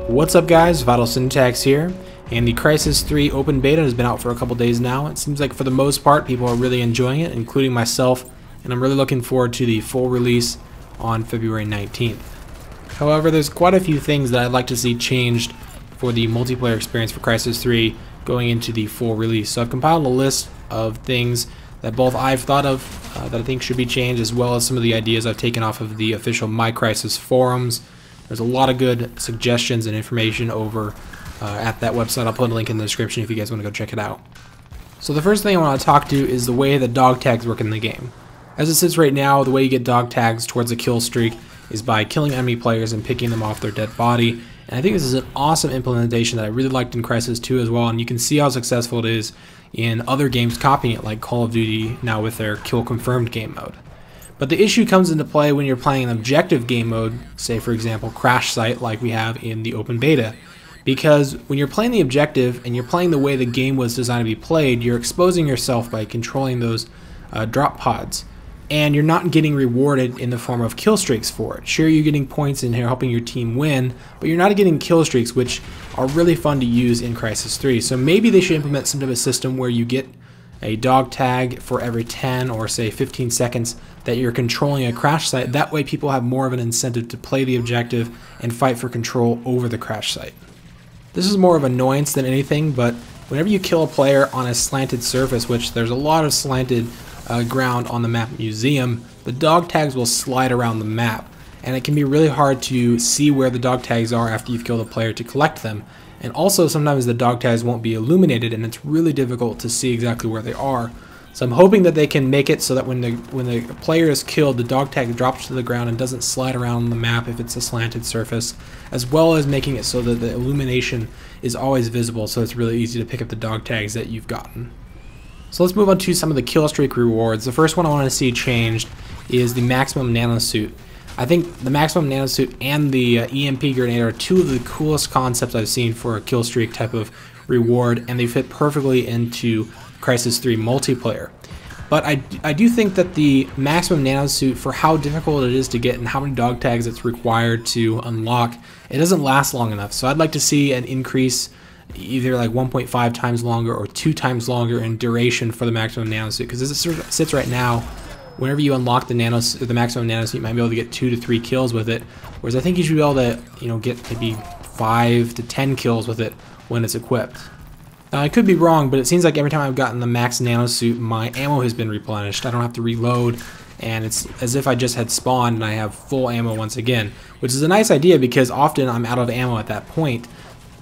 What's up guys, VitalSyntax here, and the Crysis 3 open beta has been out for a couple days now. It seems like for the most part people are really enjoying it, including myself, and I'm really looking forward to the full release on February 19th. However, there's quite a few things that I'd like to see changed for the multiplayer experience for Crysis 3 going into the full release. So I've compiled a list of things that both I've thought of that I think should be changed, as well as some of the ideas I've taken off of the official My Crysis forums. There's a lot of good suggestions and information over at that website. I'll put a link in the description if you guys want to go check it out. So the first thing I want to talk to is the way that dog tags work in the game. As it sits right now, the way you get dog tags towards a kill streak is by killing enemy players and picking them off their dead body. And I think this is an awesome implementation that I really liked in Crysis 2 as well, and you can see how successful it is in other games copying it, like Call of Duty now with their kill confirmed game mode. But the issue comes into play when you're playing an objective game mode, say for example Crash Site like we have in the open beta. Because when you're playing the objective and you're playing the way the game was designed to be played, you're exposing yourself by controlling those drop pods. And you're not getting rewarded in the form of kill streaks for it. Sure, you're getting points in here helping your team win, but you're not getting kill streaks, which are really fun to use in Crysis 3. So maybe they should implement some type of system where you get a dog tag for every 10 or say 15 seconds that you're controlling a crash site. That way people have more of an incentive to play the objective and fight for control over the crash site. This is more of annoyance than anything, but whenever you kill a player on a slanted surface, which there's a lot of slanted ground on the map Museum, the dog tags will slide around the map, and it can be really hard to see where the dog tags are after you've killed a player to collect them. And also sometimes the dog tags won't be illuminated, and it's really difficult to see exactly where they are. So I'm hoping that they can make it so that when the player is killed, the dog tag drops to the ground and doesn't slide around the map if it's a slanted surface, as well as making it so that the illumination is always visible, so it's really easy to pick up the dog tags that you've gotten. So let's move on to some of the kill streak rewards. The first one I want to see changed is the maximum nanosuit. I think the maximum nanosuit and the EMP grenade are two of the coolest concepts I've seen for a kill streak type of reward, and they fit perfectly into Crysis 3 multiplayer. But I do think that the maximum nanosuit, for how difficult it is to get and how many dog tags it's required to unlock, it doesn't last long enough. So I'd like to see an increase, either like 1.5 times longer or 2 times longer in duration for the maximum nanosuit, because as it sits right now, whenever you unlock the maximum nanosuit, you might be able to get 2 to 3 kills with it, whereas I think you should be able to, get maybe 5 to 10 kills with it when it's equipped. Now I could be wrong, but it seems like every time I've gotten the max nanosuit, my ammo has been replenished. I don't have to reload, and it's as if I just had spawned and I have full ammo once again, which is a nice idea because often I'm out of ammo at that point.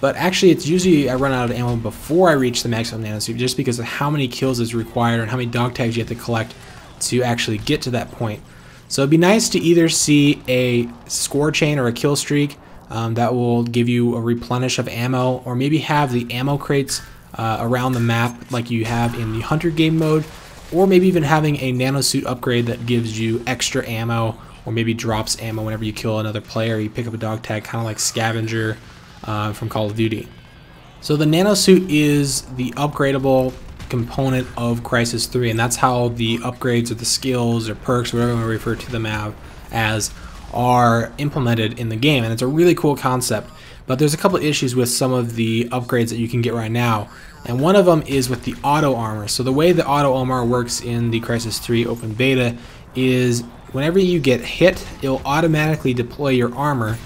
But actually, it's usually I run out of ammo before I reach the maximum nanosuit, just because of how many kills is required and how many dog tags you have to collect to actually get to that point. So it'd be nice to either see a score chain or a kill streak that will give you a replenish of ammo, or maybe have the ammo crates around the map like you have in the Hunter game mode, or maybe even having a nanosuit upgrade that gives you extra ammo, or maybe drops ammo whenever you kill another player. You pick up a dog tag, kind of like Scavenger from Call of Duty. So the nanosuit is the upgradable component of Crysis 3, and that's how the upgrades or the skills or perks, whatever we refer to them as, are implemented in the game, and it's a really cool concept. But there's a couple of issues with some of the upgrades that you can get right now, and one of them is with the auto armor. So the way the auto armor works in the Crysis 3 open beta is whenever you get hit, it'll automatically deploy your armor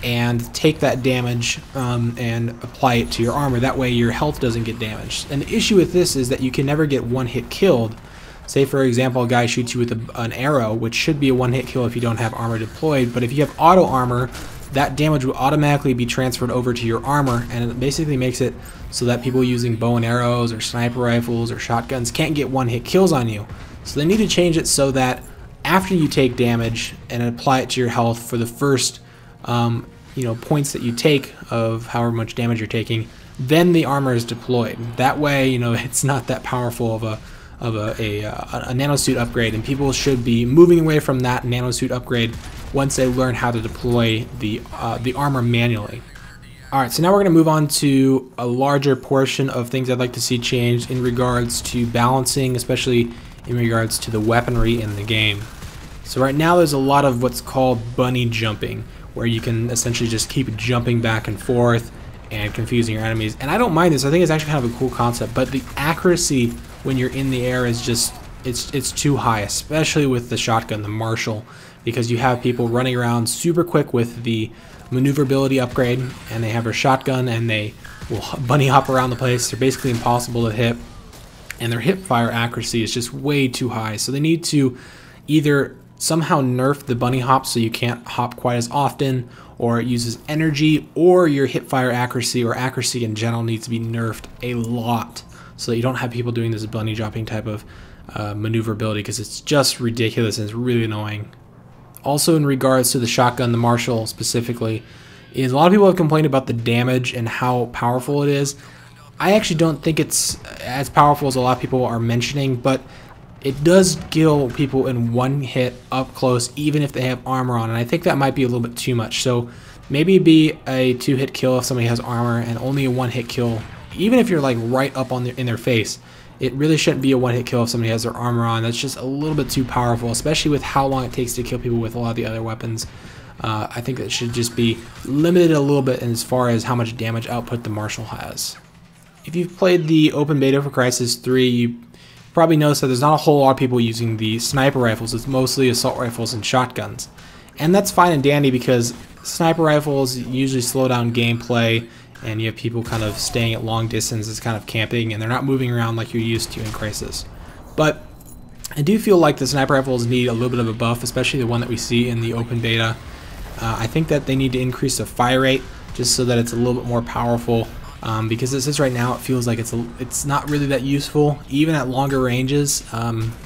and take that damage and apply it to your armor. That way your health doesn't get damaged. And the issue with this is that you can never get one hit killed. Say for example a guy shoots you with an arrow, which should be a one hit kill if you don't have armor deployed, but if you have auto armor, that damage will automatically be transferred over to your armor, and it basically makes it so that people using bow and arrows or sniper rifles or shotguns can't get one hit kills on you. So they need to change it so that after you take damage and apply it to your health for the first points that you take of however much damage you're taking, then the armor is deployed. That way, it's not that powerful of a nanosuit upgrade, and people should be moving away from that nanosuit upgrade once they learn how to deploy the armor manually. Alright, so now we're going to move on to a larger portion of things I'd like to see changed in regards to balancing, especially in regards to the weaponry in the game. So right now there's a lot of what's called bunny jumping, where you can essentially just keep jumping back and forth and confusing your enemies. And I don't mind this. I think it's actually kind of a cool concept, but the accuracy when you're in the air is just it's too high, especially with the shotgun, the Marshall, because you have people running around super quick with the maneuverability upgrade, and they have their shotgun and they will bunny hop around the place. They're basically impossible to hit, and their hip fire accuracy is just way too high. So they need to either somehow nerf the bunny hop so you can't hop quite as often, or it uses energy, or your hip fire accuracy or accuracy in general needs to be nerfed a lot so that you don't have people doing this bunny jumping type of maneuverability, because it's just ridiculous and it's really annoying. Also, in regards to the shotgun, the Marshall specifically, is a lot of people have complained about the damage and how powerful it is. I actually don't think it's as powerful as a lot of people are mentioning, but it does kill people in one hit up close, even if they have armor on, and I think that might be a little bit too much. So maybe be a 2-hit kill if somebody has armor, and only a 1-hit kill, even if you're like right up on in their face. It really shouldn't be a 1-hit kill if somebody has their armor on. That's just a little bit too powerful, especially with how long it takes to kill people with a lot of the other weapons. I think that should just be limited a little bit as far as how much damage output the Marshall has. If you've played the open beta for Crysis 3, you probably noticed that there's not a whole lot of people using the sniper rifles. It's mostly assault rifles and shotguns. And that's fine and dandy, because sniper rifles usually slow down gameplay, and you have people kind of staying at long distances, kind of camping, and they're not moving around like you're used to in Crysis. But I do feel like the sniper rifles need a little bit of a buff, especially the one that we see in the open beta. I think that they need to increase the fire rate just so that it's a little bit more powerful, because it says right now it feels like it's not really that useful. Even at longer ranges,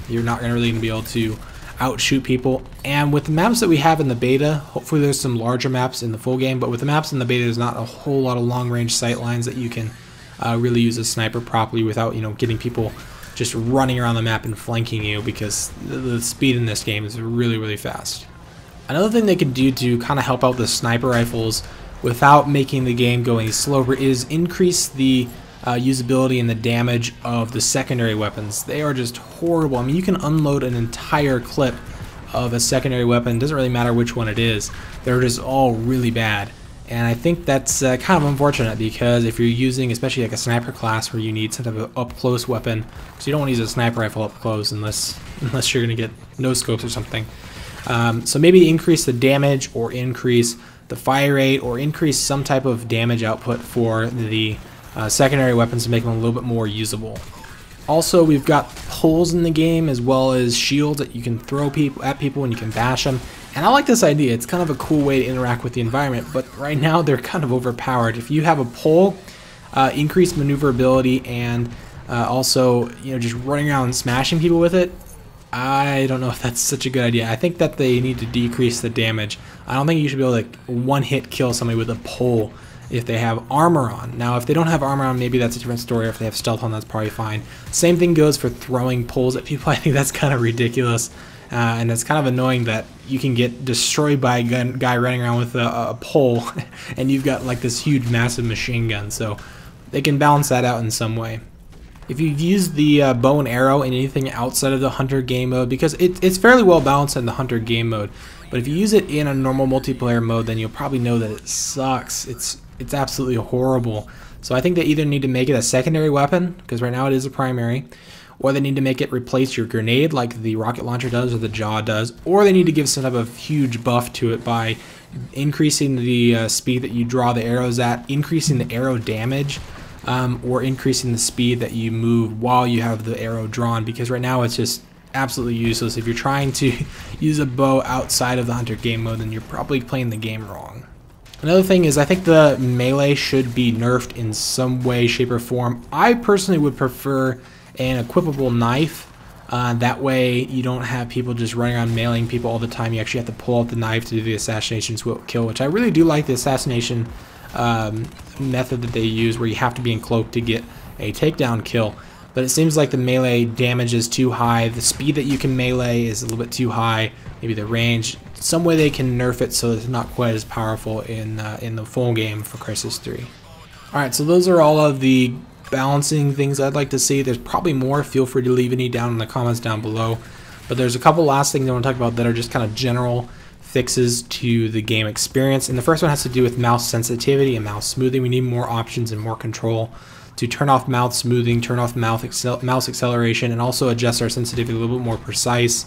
you're not going to really be able to outshoot people. And with the maps that we have in the beta, hopefully there's some larger maps in the full game, but with the maps in the beta, there's not a whole lot of long range sight lines that you can really use a sniper properly without, you know, getting people just running around the map and flanking you, because the speed in this game is really, really fast. Another thing they could do to kind of help out the sniper rifles without making the game go any slower is increase the usability and the damage of the secondary weapons. They are just horrible. I mean, you can unload an entire clip of a secondary weapon. It doesn't really matter which one it is. They're just all really bad. And I think that's kind of unfortunate, because if you're using especially like a sniper class where you need some type of up-close weapon, because you don't want to use a sniper rifle up close unless you're going to get no scopes or something. So maybe increase the damage, or increase the fire rate, or increase some type of damage output for the secondary weapons to make them a little bit more usable. Also, we've got poles in the game, as well as shields that you can throw at people and you can bash them. And I like this idea. It's kind of a cool way to interact with the environment, but right now they're kind of overpowered. If you have a pole, increased maneuverability, and also, you know, just running around and smashing people with it, I don't know if that's such a good idea. I think that they need to decrease the damage. I don't think you should be able to one-hit kill somebody with a pole if they have armor on. Now, if they don't have armor on, maybe that's a different story. Or if they have stealth on, that's probably fine. Same thing goes for throwing poles at people. I think that's kind of ridiculous. And it's kind of annoying that you can get destroyed by a guy running around with a pole and you've got like this huge massive machine gun. So they can balance that out in some way. If you've used the bow and arrow in anything outside of the hunter game mode, because it's fairly well balanced in the hunter game mode, but if you use it in a normal multiplayer mode, then you'll probably know that it sucks. It's absolutely horrible. So I think they either need to make it a secondary weapon, because right now it is a primary, or they need to make it replace your grenade like the rocket launcher does or the jaw does, or they need to give some type of huge buff to it by increasing the speed that you draw the arrows at, increasing the arrow damage, or increasing the speed that you move while you have the arrow drawn, because right now it's just absolutely useless. If you're trying to use a bow outside of the hunter game mode, then you're probably playing the game wrong. Another thing is, I think the melee should be nerfed in some way, shape, or form. I personally would prefer an equipable knife. That way you don't have people just running around mailing people all the time. You actually have to pull out the knife to do the assassination kill, which I really do like the assassination method that they use, where you have to be in cloak to get a takedown kill. But it seems like the melee damage is too high, the speed that you can melee is a little bit too high, maybe the range. Some way they can nerf it so it's not quite as powerful in the full game for Crysis 3. Alright, so those are all of the balancing things I'd like to see. There's probably more. Feel free to leave any down in the comments down below. But there's a couple last things I want to talk about that are just kind of general fixes to the game experience. And the first one has to do with mouse sensitivity and mouse smoothing. We need more options and more control to turn off mouse smoothing, turn off mouse acceleration, and also adjust our sensitivity a little bit more precise.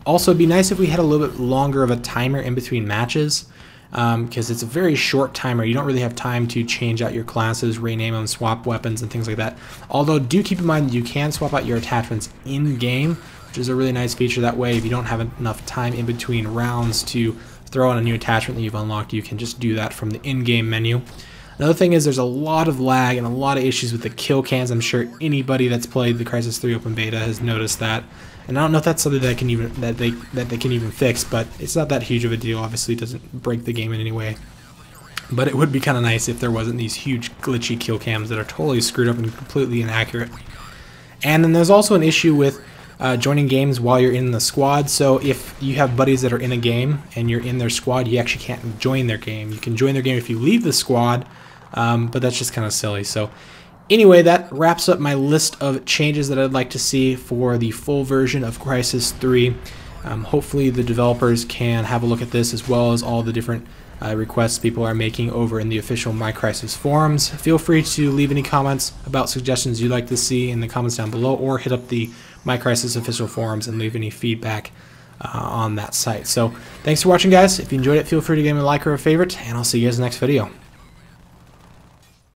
Also, it'd be nice if we had a little bit longer of a timer in between matches, because it's a very short timer. You don't really have time to change out your classes, rename them, swap weapons, and things like that. Although, do keep in mind you can swap out your attachments in-game, which is a really nice feature. That way, if you don't have enough time in between rounds to throw on a new attachment that you've unlocked, you can just do that from the in-game menu. Another thing is there's a lot of lag and a lot of issues with the kill cams. I'm sure anybody that's played the Crysis 3 open beta has noticed that. And I don't know if that's something that they can even fix, but it's not that huge of a deal. Obviously, it doesn't break the game in any way. But it would be kind of nice if there wasn't these huge glitchy kill cams that are totally screwed up and completely inaccurate. And then there's also an issue with joining games while you're in the squad. So if you have buddies that are in a game and you're in their squad, you actually can't join their game. You can join their game if you leave the squad, but that's just kind of silly. So anyway, that wraps up my list of changes that I'd like to see for the full version of Crysis 3. Hopefully the developers can have a look at this, as well as all the different requests people are making over in the official MyCrysis forums. Feel free to leave any comments about suggestions you'd like to see in the comments down below, or hit up the MyCrysis official forums and leave any feedback on that site. So thanks for watching, guys. If you enjoyed it, feel free to give me a like or a favorite, and I'll see you guys in the next video.